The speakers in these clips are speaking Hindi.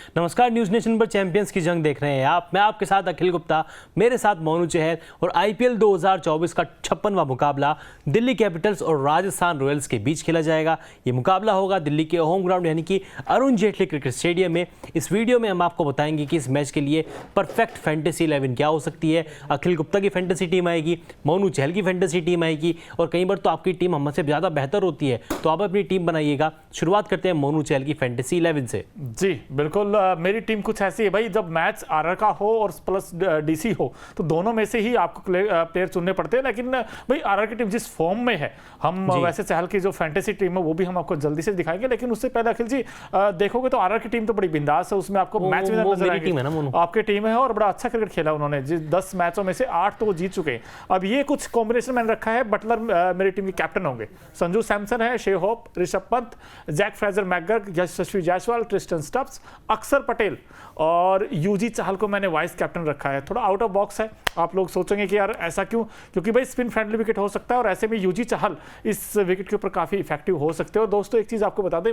नमस्कार, न्यूज़ नेशन पर चैंपियंस की जंग देख रहे हैं आप। मैं आपके साथ अखिल गुप्ता, मेरे साथ मोनू चहल और आईपीएल 2024 का 56वां मुकाबला दिल्ली कैपिटल्स और राजस्थान रॉयल्स के बीच खेला जाएगा। ये मुकाबला होगा दिल्ली के होम ग्राउंड यानी कि अरुण जेटली क्रिकेट स्टेडियम में। इस वीडियो में हम आपको बताएंगे कि इस मैच के लिए परफेक्ट फैंटेसी 11 क्या हो सकती है। अखिल गुप्ता की फैंटेसी टीम आएगी, मोनू चहल की फैंटेसी टीम आएगी और कई बार तो आपकी टीम हमसे ज़्यादा बेहतर होती है, तो आप अपनी टीम बनाइएगा। शुरुआत करते हैं मोनू चहल की फैंटेसी 11 से। जी बिल्कुल, मेरी टीम कुछ ऐसी है भाई, जब मैच आरआर का हो और प्लस डीसी हो तो दोनों में से ही आपको प्लेयर चुनने पड़ते हैं। लेकिन भाई आरआर की टीम जिस फॉर्म में है, हम वैसे चहल की जो फैंटेसी टीम है वो भी हम आपको जल्दी से दिखाएंगे। लेकिन उससे पहले अखिल जी देखोगे तो आरआर की टीम तो बड़ी बिंदास है, उसमें आपको मैच विनर नजर आएगी। आपकी टीम है और बड़ा अच्छा क्रिकेट खेला उन्होंने, 10 मैचों में से 8 तो वो जीत चुके हैं। अब ये कुछ कॉम्बिनेशन मैंने रखा है। बटलर मेरी टीम के कैप्टन होंगे, संजू सैमसन है, Shai Hope, Rishabh Pant, Jake Fraser McGurk, Yashasvi Jaiswal, Tristan Stubbs, Axar Patel और यूजी चाहल को मैंने वाइस कैप्टन रखा है। थोड़ा आउट ऑफ बॉक्स है, आप लोग सोचेंगे कि यार ऐसा क्यों, क्योंकि भाई स्पिन फ्रेंडली विकेट हो सकता है और ऐसे में यूजी चाहल इस विकेट के ऊपर काफी इफेक्टिव हो सकते हो। दोस्तों एक चीज आपको बता दें,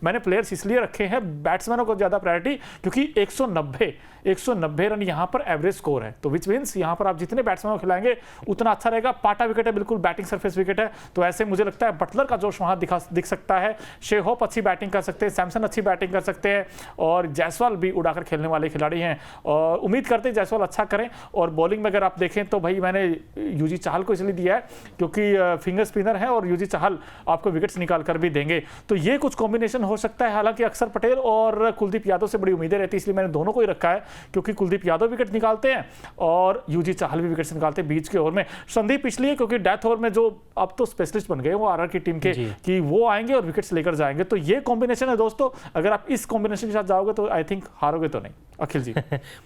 मैंने प्लेयर्स इसलिए रखे हैं बैट्समैनों को ज्यादा प्रायोरिटी, क्योंकि 190 रन यहाँ पर एवरेज स्कोर है, तो विच मीन्स यहाँ पर आप जितने बैट्समैन को खिलाएंगे उतना अच्छा रहेगा। पाटा विकेट है, बिल्कुल बैटिंग सरफेस विकेट है, तो ऐसे मुझे लगता है बटलर का जोश वहां दिख सकता है। शे होप अच्छी बैटिंग कर सकते हैं, सैमसन अच्छी बैटिंग कर सकते हैं और जायसवाल भी उड़ाकर खेलने वाले खिलाड़ी हैं और उम्मीद करते हैं जायसवाल अच्छा करें। और बॉलिंग में अगर आप देखें तो भाई मैंने यूजी चाहल को इसलिए दिया है क्योंकि फिंगर स्पिनर है और यूजी चाहल आपको विकेट्स निकाल कर भी देंगे, तो ये कुछ कॉम्बिनेशन हो सकता है। हालांकि अक्षर पटेल और कुलदीप यादव से बड़ी उम्मीदें रहती है, इसलिए मैंने दोनों को ही रखा है, क्योंकि कुलदीप यादव विकेट निकालते हैं और यूजी चाहल भी विकेट्स निकालते हैं बीच के ओवर में। संदीप इसलिए क्योंकि डेथ ओवर में जो अब तो स्पेशलिस्ट बन गए वो आरआर की टीम के, कि वो आएंगे और विकेट्स लेकर जाएंगे। तो ये कॉम्बिनेशन है दोस्तों, अगर आप इस कॉम्बिनेशन के साथ जाओगे तो आई थिंक हारोगे तो नहीं। अखिल जी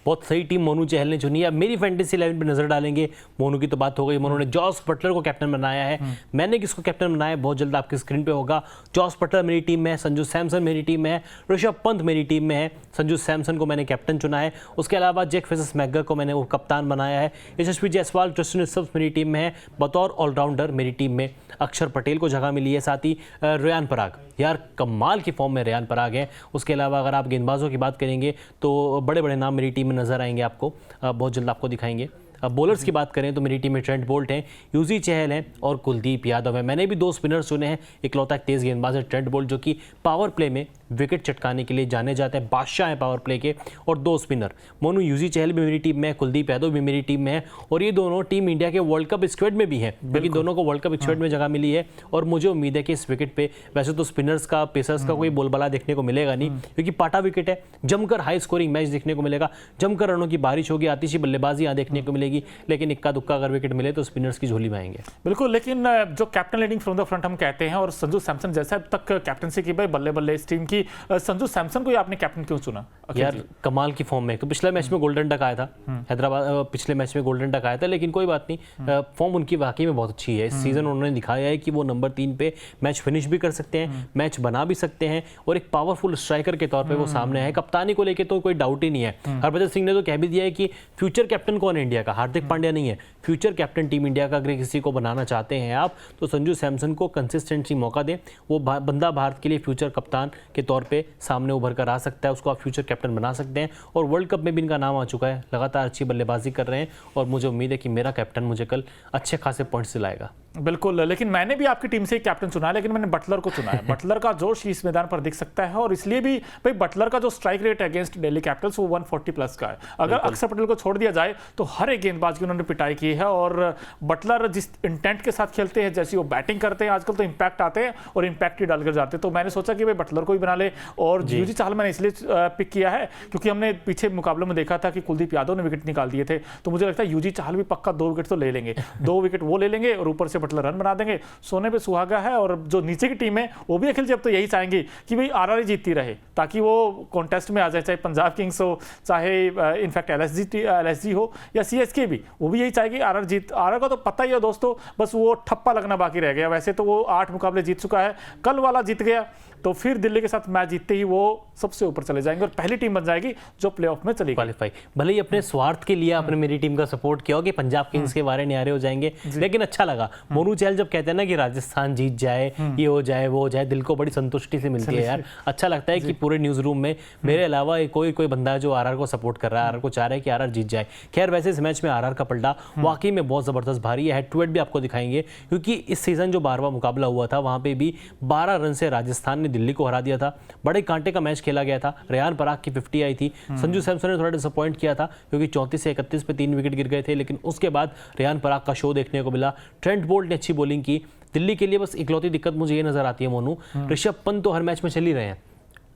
बहुत सही टीम मोनू चहल ने चुनी है। अब मेरी फैंटेसी 11 पे नजर डालेंगे। मोनू की तो बात हो गई, मोनू ने जॉस बटलर को कैप्टन बनाया है। मैंने किसको कैप्टन बनाया बहुत जल्द आपकी स्क्रीन पे होगा। जॉस बटलर मेरी टीम में है, संजू सैमसन मेरी टीम में है, ऋषभ पंत मेरी टीम में है। संजू सैमसन को मैंने कैप्टन चुना है। उसके अलावा जैक फ्रेजर मैकगर्क को मैंने वो कप्तान बनाया है। यशस्वी जायसवाल, ट्रिस्टन स्टब्स मेरी टीम में है बतौर ऑलराउंडर। मेरी टीम में अक्षर पटेल को जगह मिली है, साथ ही रेयान पराग, यार कमाल की फॉर्म में रेयान पराग है। उसके अलावा अगर आप गेंदबाजों की बात करेंगे तो बड़े बड़े नाम मेरी टीम में नजर आएंगे, आपको बहुत जल्द आपको दिखाएंगे। अब बॉलर्स की बात करें तो मेरी टीम में ट्रेंट बोल्ट हैं, यूजी चहल हैं और कुलदीप यादव है। मैंने भी 2 स्पिनर्स चुने हैं। इकलौता एक तेज़ गेंदबाज है ट्रेंट बोल्ट, जो कि पावर प्ले में विकेट चटकाने के लिए जाने जाते हैं, बादशाह हैं पावर प्ले के। और 2 स्पिनर मोनू, यूजी चहल भी मेरी टीम में है, कुलदीप यादव भी मेरी टीम में है और ये दोनों टीम इंडिया के वर्ल्ड कप स्क्वाड में भी हैं, क्योंकि दोनों को वर्ल्ड कप स्क्वाड में जगह मिली है। और मुझे उम्मीद है कि इस विकेट पे वैसे तो स्पिनर्स का, पेसर्स का कोई बोलबाला देखने को मिलेगा नहीं, क्योंकि पाटा विकेट है। जमकर हाई स्कोरिंग मैच देखने को मिलेगा, जमकर रनों की बारिश होगी, आतिशी बल्लेबाजी यहाँ देखने को मिलेगी। लेकिन इक्का दुक्का अगर विकेट मिले तो स्पिनर्स की झोली में आएंगे। बिल्कुल, लेकिन जो captain leading from the front हम कहते हैं, और संजू सैमसन जैसा अब तक कैप्टनसी की भाई बल्ले बल्ले इस टीम की, संजू सैमसन को ही आपने कैप्टन क्यों चुना? यार कमाल की फॉर्म में, तो पिछले मैच में गोल्डन डक आया था हैदराबाद, पिछले मैच में गोल्डन डक आया था, लेकिन कोई बात नहीं, फॉर्म उनकी वाकई में बहुत अच्छी है। इस सीजन उन्होंने दिखाया है कि वो नंबर 3 पे मैच फिनिश भी कर सकते हैं, मैच बना भी सकते हैं और एक पावरफुल स्ट्राइकर के तौर पे वो सामने है। कप्तानी को लेकर तो कोई डाउट ही नहीं है। हरभजन सिंह ने तो कह भी दिया है कि फ्यूचर कैप्टन कौन है इंडिया का, हार्दिक पांड्या नहीं है, फ्यूचर कैप्टन टीम इंडिया का अगर किसी को बनाना चाहते हैं आप तो संजू सैमसन को कंसिस्टेंसी मौका दें। वो बंदा भारत के लिए फ्यूचर कप्तान के तौर पे सामने उभर कर आ सकता है, उसको आप फ्यूचर कैप्टन बना सकते हैं। और वर्ल्ड कप में भी इनका नाम आ चुका है, लगातार अच्छी बल्लेबाजी कर रहे हैं और मुझे उम्मीद है कि मेरा कैप्टन मुझे कल अच्छे खासे पॉइंट्स दिलाएगा। बिल्कुल, लेकिन मैंने भी आपकी टीम से एक कैप्टन चुना है, लेकिन मैंने बटलर को चुना है। बटलर का जोश इस मैदान पर दिख सकता है और इसलिए भी भाई बटलर का जो स्ट्राइक रेट है अगेंस्ट दिल्ली कैपिटल्स वो 140 प्लस का है। अगर अक्षर पटेल को छोड़ दिया जाए तो हर एक गेंदबाज की उन्होंने पिटाई की है और बटलर जिस इंटेंट के साथ खेलते हैं, जैसी वो बैटिंग करते हैं आजकल, तो इंपैक्ट आते हैं और इंपैक्ट ही डालकर जाते हैं। तो मैंने सोचा कि भाई बटलर को ही बना ले और यूजी चाहल मैंने इसलिए पिक किया है क्योंकि हमने पीछे मुकाबले में देखा था कि कुलदीप यादव ने विकेट निकाल दिए थे, तो मुझे लगता है यूजी चाहल भी पक्का 2 विकेट तो ले लेंगे। 2 विकेट वो ले लेंगे और ऊपर से बटलर रन बना देंगे, सोने पे सुहागा है। और जो नीचे की टीम है वो भी अखिल जी अब तो यही चाहेंगे कि भाई आरआर जीतती रहे, ताकि वो कॉन्टेस्ट में आ जाए, चाहे पंजाब किंग्स हो, चाहे इनफैक्ट एलएसजी हो या सीएसके भी, वो भी यही चाहेगी आरआर जीत। आरआर का तो पता ही है दोस्तों, बस वो ठप्पा लगना बाकी रह गया। वैसे तो वो 8 मुकाबले जीत चुका है, कल वाला जीत गया तो फिर दिल्ली के साथ मैच जीतते ही वो सबसे ऊपर चले जाएंगे और पहली टीम बन जाएगी जो प्लेऑफ में चली क्वालिफाई। भले ही अपने स्वार्थ के लिए आपने मेरी टीम का सपोर्ट किया हो कि पंजाब किंग्स के बारे न्यारे हो जाएंगे, लेकिन अच्छा लगा। मोनू चहल जब कहते हैं ना कि राजस्थान जीत जाए, ये हो जाए, वो हो जाए, दिल को बड़ी संतुष्टि से मिलती है यार। अच्छा लगता है कि पूरे न्यूज रूम में मेरे अलावा कोई बंदा है जो आरआर को सपोर्ट कर रहा है, आरआर को चाह रहा है कि आरआर जीत जाए। खैर वैसे इस मैच में आरआर का पलटा वाकई में बहुत जबरदस्त भारी है। हेड टू हेड भी आपको दिखाएंगे, क्योंकि इस सीजन जो 12वां मुकाबला हुआ था वहां पे भी 12 रन से राजस्थान ने दिल्ली को हरा दिया था। बड़े कांटे का मैच खेला गया था। रेयान पराग की 50 आई थी। संजू सैमसन ने थोड़ा डिसअपॉइंट किया था क्योंकि 34 से 31 पे 3 विकेट गिर गए थे, लेकिन उसके बाद रेयान पराग का शो देखने को मिला। ट्रेंट बोल्ट ने अच्छी बॉलिंग की। दिल्ली के लिए बस इकलौती दिक्कत मुझे ये नजर आती है मोनू, ऋषभ पंत तो हर मैच में चल ही रहे हैं,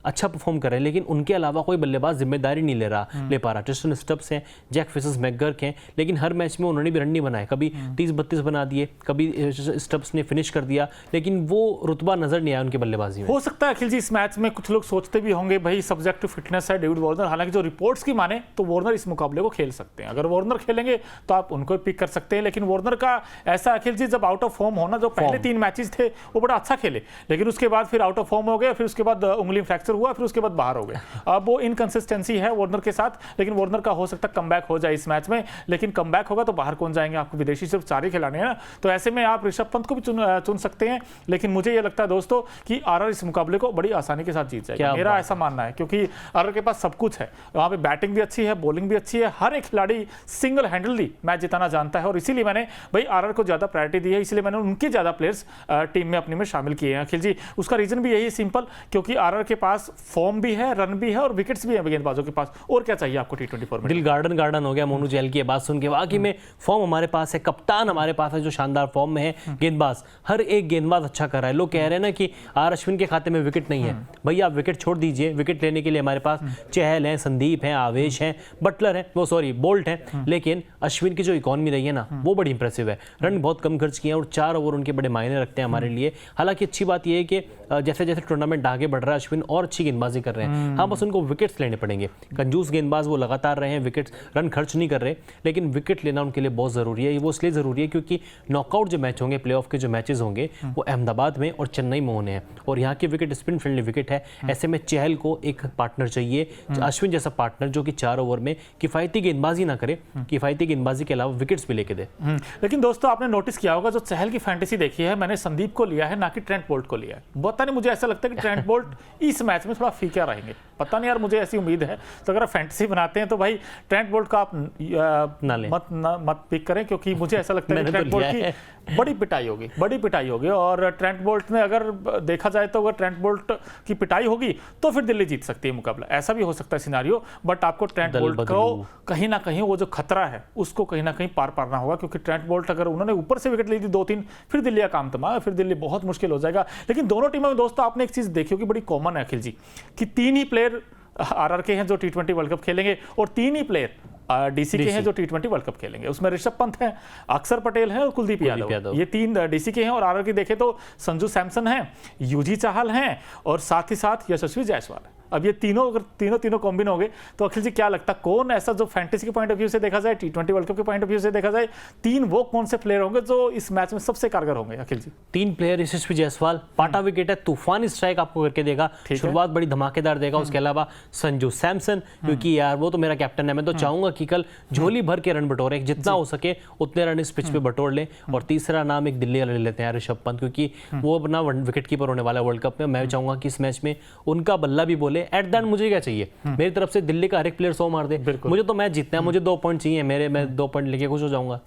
अच्छा परफॉर्म कर रहे हैं, लेकिन उनके अलावा कोई बल्लेबाज जिम्मेदारी नहीं ले पा रहा। ट्रिस्टन स्टब्स हैं, जैक फिशस मैकगर्क हैं, लेकिन हर मैच में उन्होंने भी रन नहीं बनाए। कभी 30-32 बना दिए, कभी स्टब्स ने फिनिश कर दिया, लेकिन वो रुतबा नजर नहीं आया उनके बल्लेबाजी में। हो सकता है अखिल जी इस मैच में कुछ लोग सोचते भी होंगे भाई सब्जेक्ट टू फिटनेस है डेविड वार्नर, हालांकि जो रिपोर्ट्स की माने तो वार्नर इस मुकाबले को खेल सकते हैं। अगर वार्नर खेलेंगे तो आप उनको पिक कर सकते हैं, लेकिन वार्नर का ऐसा अखिल जी जब आउट ऑफ फॉर्म होना, जो पहले 3 मैचेस थे वो बड़ा अच्छा खेले, लेकिन उसके बाद फिर आउट ऑफ फॉर्म हो गए, फिर उसके बाद उंगली फ्रैक्चर हुआ, फिर उसके बाद बाहर हो गए। अब वो इनकंसिस्टेंसी है वार्नर के साथ, लेकिन वार्नर का हो सकता है कमबैक हो जाए इस मैच में, लेकिन कमबैक होगा तो बाहर कौन जाएंगे, आपको विदेशी सिर्फ 4 ही खिलाने हैं ना, तो ऐसे में आप ऋषभ पंत को भी चुन सकते हैं। लेकिन मुझे यह लगता है दोस्तों कि आरआर इस मुकाबले को बड़ी आसानी के साथ जीत जाएगा, मेरा ऐसा मानना है, क्योंकि आरआर के पास सब कुछ है। वहां पे बैटिंग भी अच्छी है, बॉलिंग भी अच्छी है, हर एक खिलाड़ी सिंगल हैंडली मैच जिताना जानता है, और इसीलिए मैंने भाई आरआर को ज्यादा प्रायोरिटी दी है, इसलिए मैंने उनके ज्यादा प्लेयर्स टीम में अपनी में शामिल किए हैं अखिल जी। उसका रीजन भी यही है सिंपल, क्योंकि आरआर के पास फॉर्म भी है, रन भी है और विकेट्स भी हैं गेंदबाजों के पास, और क्या चाहिए आपको टी20 फॉर्मेट। दिल गार्डन हो गया मोनू चहल की बात सुन के। वाकई में फॉर्म हमारे पास है, कप्तान हमारे पास है जो शानदार फॉर्म में है, गेंदबाज हर एक गेंदबाज अच्छा कर रहा है। लोग कह रहे हैं ना कि आर अश्विन के खाते में विकेट नहीं है, भैया आप विकेट छोड़ दीजिए, विकेट लेने के लिए हमारे पास चहल है, संदीप है, आवेश है, बटलर है, वो सॉरी बोल्ट है, लेकिन अश्विन की जो इकॉनमी रही है ना वो बड़ी इंप्रेसिव है। रन बहुत कम खर्च किए हैं और 4 ओवर उनके बड़े मायने रखते हैं हमारे लिए। हालांकि अच्छी बात यह है कि जैसे जैसे टूर्नामेंट आगे बढ़ रहा है अश्विन और अच्छी गेंदबाजी कर रहे हैं। हाँ बस उनको विकेट्स लेने पड़ेंगे, कंजूस गेंदबाज वो लगातार रहे हैं, विकेट्स रन खर्च नहीं कर रहे, लेकिन विकेट लेना उनके लिए बहुत जरूरी है। वो इसलिए जरूरी है क्योंकि नॉकआउट जो मैच होंगे, प्लेऑफ के जो मैचेस होंगे वो अहमदाबाद में और चेन्नई में होने हैं, और यहाँ के विकेट स्पिन फ्रेंडली विकेट है। ऐसे में चहल को एक पार्टनर चाहिए, अश्विन जैसा पार्टनर जो कि 4 ओवर में किफायती गेंदबाजी ना करे, किफायती गेंदबाजी के अलावा विकेट्स भी लेके दे। लेकिन दोस्तों आपने नोटिस किया होगा जो चहल की फैंटेसी देखी है, मैंने संदीप को लिया है ना कि ट्रेंट बोल्ट को लिया है। पता नहीं मुझे ऐसा लगता है कि ट्रेंट बोल्ट इस मैच में थोड़ा फीका रहेंगे, पता नहीं यार मुझे ऐसी उम्मीद है। तो अगर आप फैंटेसी बनाते हैं तो भाई ट्रेंट बोल्ट का आप मत पिक करें, क्योंकि मुझे ऐसा लगता है कि ट्रेंट बोल्ट की बड़ी पिटाई होगी और ट्रेंट बोल्ट में अगर देखा जाए तो अगर ट्रेंट बोल्ट की पिटाई होगी तो फिर दिल्ली जीत सकती है मुकाबला, ऐसा भी हो सकता है सिनारियो। बट आपको ट्रेंट बोल्ट को कहीं ना कहीं वो जो खतरा है उसको कहीं ना कहीं पार पारना होगा, क्योंकि ट्रेंट बोल्ट अगर उन्होंने ऊपर से विकेट ली थी 2-3, फिर दिल्ली का काम तमाम, फिर दिल्ली बहुत मुश्किल हो जाएगा। लेकिन दोनों टीमों में दोस्तों आपने एक चीज देखी होगी बड़ी कॉमन है अखिल जी, कि 3 ही प्लेयर आरआर के हैं जो टी20 वर्ल्ड कप खेलेंगे और 3 ही प्लेयर डीसी के हैं जो टी20 वर्ल्ड कप खेलेंगे। उसमें ऋषभ पंत हैं, अक्षर पटेल हैं और कुलदीप यादव, ये 3 डीसी के हैं। और आरआर की देखें तो संजू सैमसन हैं, युजी चाहल हैं और साथ ही साथ यशस्वी जायसवाल है। अब ये तीनों कॉम्बिन हो गए तो अखिल जी क्या लगता है कौन ऐसा जो फैंटेसी के पॉइंट ऑफ व्यू से देखा जाए, टी20 वर्ल्ड कप के पॉइंट ऑफ व्यू से देखा जाए, 3 वो कौन से प्लेयर होंगे जो इस मैच में सबसे कारगर होंगे अखिल जी? 3 प्लेयर, यशस्वी जायसवाल पाटा विकेट है, तूफानी स्ट्राइक आपको करके देगा, शुरुआत बड़ी धमाकेदार देगा। उसके अलावा संजू सैमसन, क्योंकि यार वो तो मेरा कैप्टन है, मैं तो चाहूंगा कि कल झोली भर के रन बटोरे, जितना हो सके उतने रन इस पिच पे बटोर ले। और तीसरा नाम एक दिल्ली वाले ले लेते हैं ऋषभ पंत, क्योंकि वो अपना विकेट कीपर होने वाला है वर्ल्ड कप में। मैं चाहूंगा कि इस मैच में उनका बल्ला भी बोले। एट द एंड मुझे चाहिए मेरी तरफ से दिल्ली का हर एक प्लेयर 100 मार दे, मुझे तो मैच जीतना है, मुझे 2 पॉइंट चाहिए मेरे, मैं 2 पॉइंट लेके खुश हो जाऊंगा।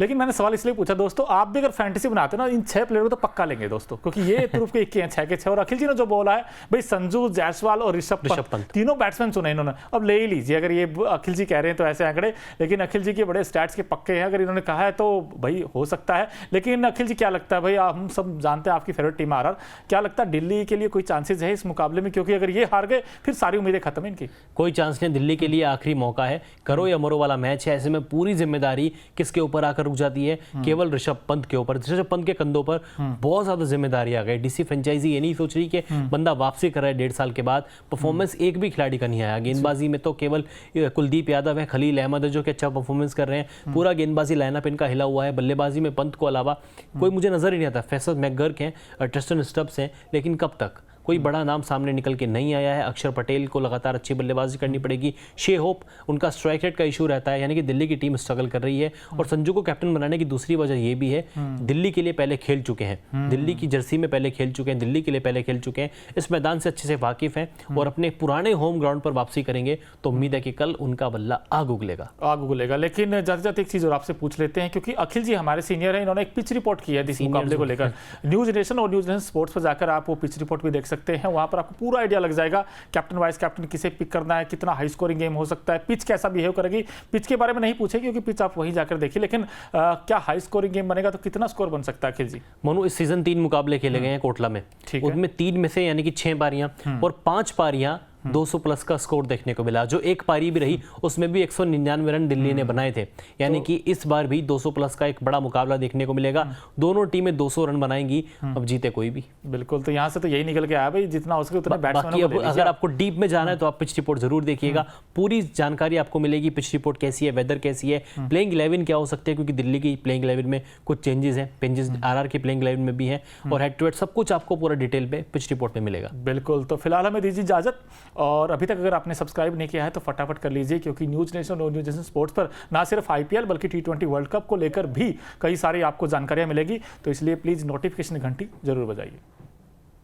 लेकिन मैंने सवाल इसलिए पूछा दोस्तों, आप भी अगर फैंटेसी बनाते हो ना इन 6 प्लेयर को तो पक्का लेंगे दोस्तों, क्योंकि ये प्रूफ के 6 के 6। और अखिल जी ने जो बोला है भाई संजू जायसवाल और ऋषभ पंत तीनों बैट्समैन चुने इन्होंने, अब ले ही लीजिए अगर ये अखिल जी कह रहे हैं तो ऐसे आंकड़े। लेकिन अखिल जी के बड़े स्टैट्स के पक्के हैं, अगर इन्होंने कहा है तो भाई हो सकता है। लेकिन अखिल जी क्या लगता है भाई, हम सब जानते हैं आपकी फेवरेट टीम आरआर, क्या लगता है दिल्ली के लिए कोई चांसेस है इस मुकाबले में? क्योंकि अगर ये हार गए फिर सारी उम्मीदें खत्म है इनकी। कोई चांस नहीं, दिल्ली के लिए आखिरी मौका है, करो या मरो वाला मैच है। ऐसे में पूरी जिम्मेदारी किसके ऊपर आकर रुक जाती है? केवल ऋषभ पंत के ऊपर। ऋषभ पंत के कंधों पर बहुत ज्यादा जिम्मेदारी आ गई। डीसी फ्रेंचाइजी ये नहीं सोच रही कि बंदा वापसी कर रहा है 1.5 साल के बाद, परफॉर्मेंस एक भी खिलाड़ी का नहीं आया। गेंदबाजी में तो केवल कुलदीप यादव है, खलील अहमद है जो कि अच्छा परफॉर्मेंस कर रहे हैं, पूरा गेंदबाजी लाइनअप इनका हिला हुआ है। बल्लेबाजी में पंत को अलावा कोई मुझे नजर ही नहीं आता। फैसल मैकगर्क हैं, ट्रिस्टन स्टब्स हैं, लेकिन कब तक? कोई बड़ा नाम सामने निकल के नहीं आया है। अक्षर पटेल को लगातार अच्छी बल्लेबाजी करनी पड़ेगी। शे होप, उनका स्ट्राइक रेट का इशू रहता है, यानी कि दिल्ली की टीम स्ट्रगल कर रही है। और संजू को कैप्टन बनाने की दूसरी वजह ये भी है, दिल्ली के लिए पहले खेल चुके हैं, दिल्ली की जर्सी में पहले खेल चुके हैं, दिल्ली के लिए पहले खेल चुके हैं, इस मैदान से अच्छे से वाकिफ हैं और अपने पुराने होम ग्राउंड पर वापसी करेंगे तो उम्मीद है कि कल उनका बल्ला आग उगलेगा। लेकिन जाते जाते एक चीज और आपसे पूछ लेते हैं, क्योंकि अखिल जी हमारे सीनियर हैं, इन्होंने एक पिच रिपोर्ट की है इस मुकाबले को लेकर। न्यूज नेशन और न्यूज नेशन स्पोर्ट्स पर जाकर आप वो पिच रिपोर्ट भी देख सकते हैं, वहां पर आपको पूरा आइडिया लग जाएगा कैप्टन वाइस कैप्टन किसे पिक करना है, कितना हाई स्कोरिंग गेम हो सकता है, पिच कैसा बिहेव करेगी। पिच के बारे में नहीं पूछे क्योंकि पिच आप वहीं जाकर देखिए, लेकिन क्या हाई स्कोरिंग गेम बनेगा तो कितना स्कोर बन सकता है अखिल जी? मोनू, इस सीजन 3 मुकाबले खेले गए हैं कोटला में, उनमें 3 में से यानी कि 6 पारियां और 5 पारियां 200 प्लस का स्कोर देखने को मिला। जो एक पारी भी रही उसमें भी 199 रन दिल्ली ने बनाए थे, यानी कि इस बार भी 200 प्लस का एक बड़ा मुकाबला देखने को मिलेगा। दोनों टीमें 200 रन बनाएंगी, अब जीते कोई भी। बिल्कुल, तो यहाँ से तो यही निकल के आया भाई, जितना हो सके उतना बाकी अब अगर आपको डीप में जाना है तो आप पिच रिपोर्ट जरूर देखिएगा, पूरी जानकारी आपको मिलेगी। पिच रिपोर्ट कैसी है, वेदर कैसी है, प्लेइंग 11 क्या हो सकते हैं, क्योंकि दिल्ली की प्लेइंग 11 में कुछ चेंजेस हैं, पेंजेस आरआर की प्लेइंग 11 में भी है, और हेड टू हेड सब कुछ आपको पूरा डिटेल पे पिच रिपोर्ट में मिलेगा। बिल्कुल, तो फिलहाल हमें दीजिए इजाजत, और अभी तक अगर आपने सब्सक्राइब नहीं किया है तो फटाफट कर लीजिए, क्योंकि न्यूज नेशन और न्यूज नेशन स्पोर्ट्स पर ना सिर्फ आईपीएल बल्कि T20 वर्ल्ड कप को लेकर भी कई सारी आपको जानकारियां मिलेगी, तो इसलिए प्लीज नोटिफिकेशन घंटी जरूर बजाइए।